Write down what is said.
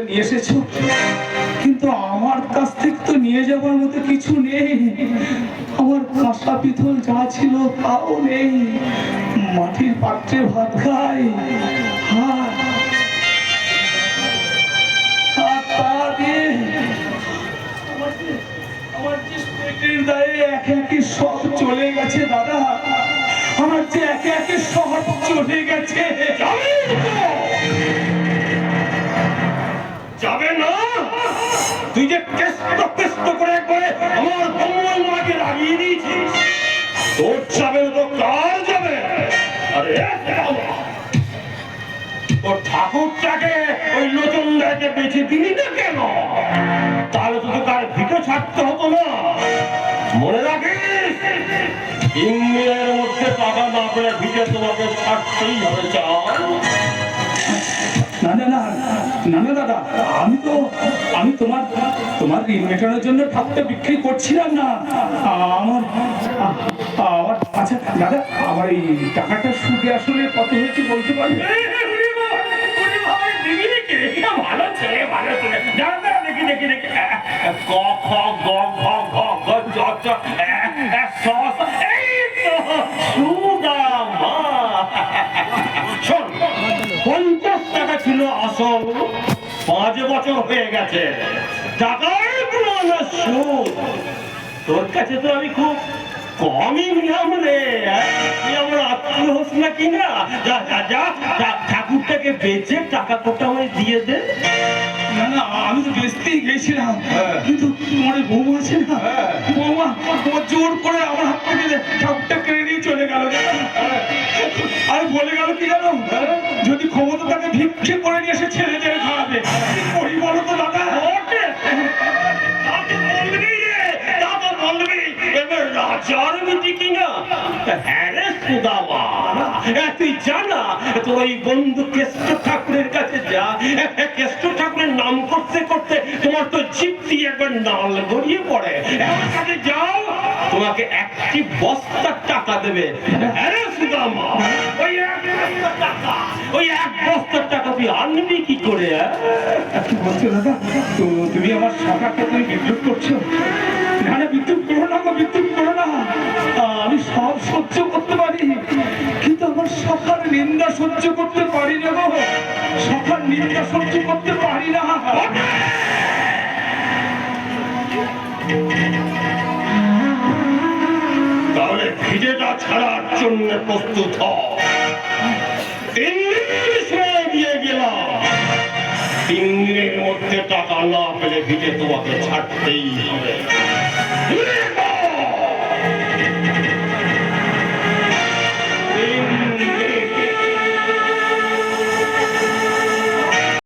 নিয়ে এসেছো, কিন্তু আমার কাছ থেকে তো নিয়ে যাবার মতো কিছু নেই। আমার কাঁসা পিতল যা ছিল তাও নেই, মাটির পাত্রে ভাত খাই। আমার যে পেটের দায়ে একে একে সব চলে গেছে দাদা, আমার যে একে একে সব চলে গেছে। যাবে না? তুই যে কেষ্ট করে একবারে আমার কম্বল মাকে লাগিয়ে দিয়েছিস, তোর যাবে তো কার যাবে? আরে তোর ঠাকুরটাকে ওই নতুন গায়ে বেঁচে দিলি না কেন? তাহলে তো কার ভিটে ছাড়তে হতো না। মনে রাখিস, ইংরেজের মধ্যে টাকা না পেলে ভিটে তোমাকে ছাড়তেই হবে। চাল না না না না না দাদা, আমি তোমার ঋণ মেটানোর জন্য ঠাকুরটা বিক্রি করছিলাম না। আমার আচ্ছা দাদা, আমার এই টাকাটা সুদে আসলে কত হয়েছে বলতে পারবে? ভালো ছেলে, ভালো ছেলে। দেখি দেখি দেখি, ক খ গ ঘ ঘ ঘ চ চ স স। এই তো সুদামা। শোন, 50 টাকা ছিল আসল, 5 বছর হয়ে গেছে, টাকার পুরোনো সুদ। তোর কাছে তো আমি খুব কমই নিলাম রে। তুই আমার আত্মীয় হোস না কিনা? যা যা যা, ঠাকুরটাকে বেচে টাকা কোটা আমায় দিয়ে দে। না না, আমি তো বেচতেই গেছিলাম, কিন্তু তোমার বৌমা আছে না, বৌমা জোর করে আমার হাত থেকে ঠাকুরটা কেড়ে নিয়ে চলে গেল। আর বলে গেল কি জানো, যদি ক্ষমতা তাকে ভিক্ষে করে নিয়ে এসে ছেড়ে দিয়ে খাওয়াবে। করি বলো তো দাদা? রাজার মিটি কিনা? হ্যাঁ রে সুদামা, তুই জানা তোর ওই বন্ধু কেষ্ট ঠাকুরের কাছে যা। কেষ্ট ঠাকুরের নাম করতে করতে তোমার তো জিপ দিয়ে একবার নাল গড়িয়ে পড়ে। আমার কাছে যাও, তোমাকে একটি বস্তার টাকা দেবে। হ্যাঁ রে সুদামা, ওই এক বস্তার টাকা তুই আনবি কি করে? কি বলছো দাদা? তো তুমি আমার টাকাটা তুমি বিদ্যুৎ করছো? না না, বিদ্যুৎ করো না, বিদ্যুৎ করো না। আমি সব সহ্য করতে পারি, কিন্তু আমার শাখার নিন্দা সহ্য করতে পারি না গো। শাখার নিন্দা সহ্য করতে পারি না। তাহলে ভিড়েটা ছাড়ার জন্য প্রস্তুত হ। 3 দিন সময় দিয়ে গেলাম, 3 দিনের মধ্যে টাকা না পেলে ভিড়ে তোমাকে ছাড়তেই হবে।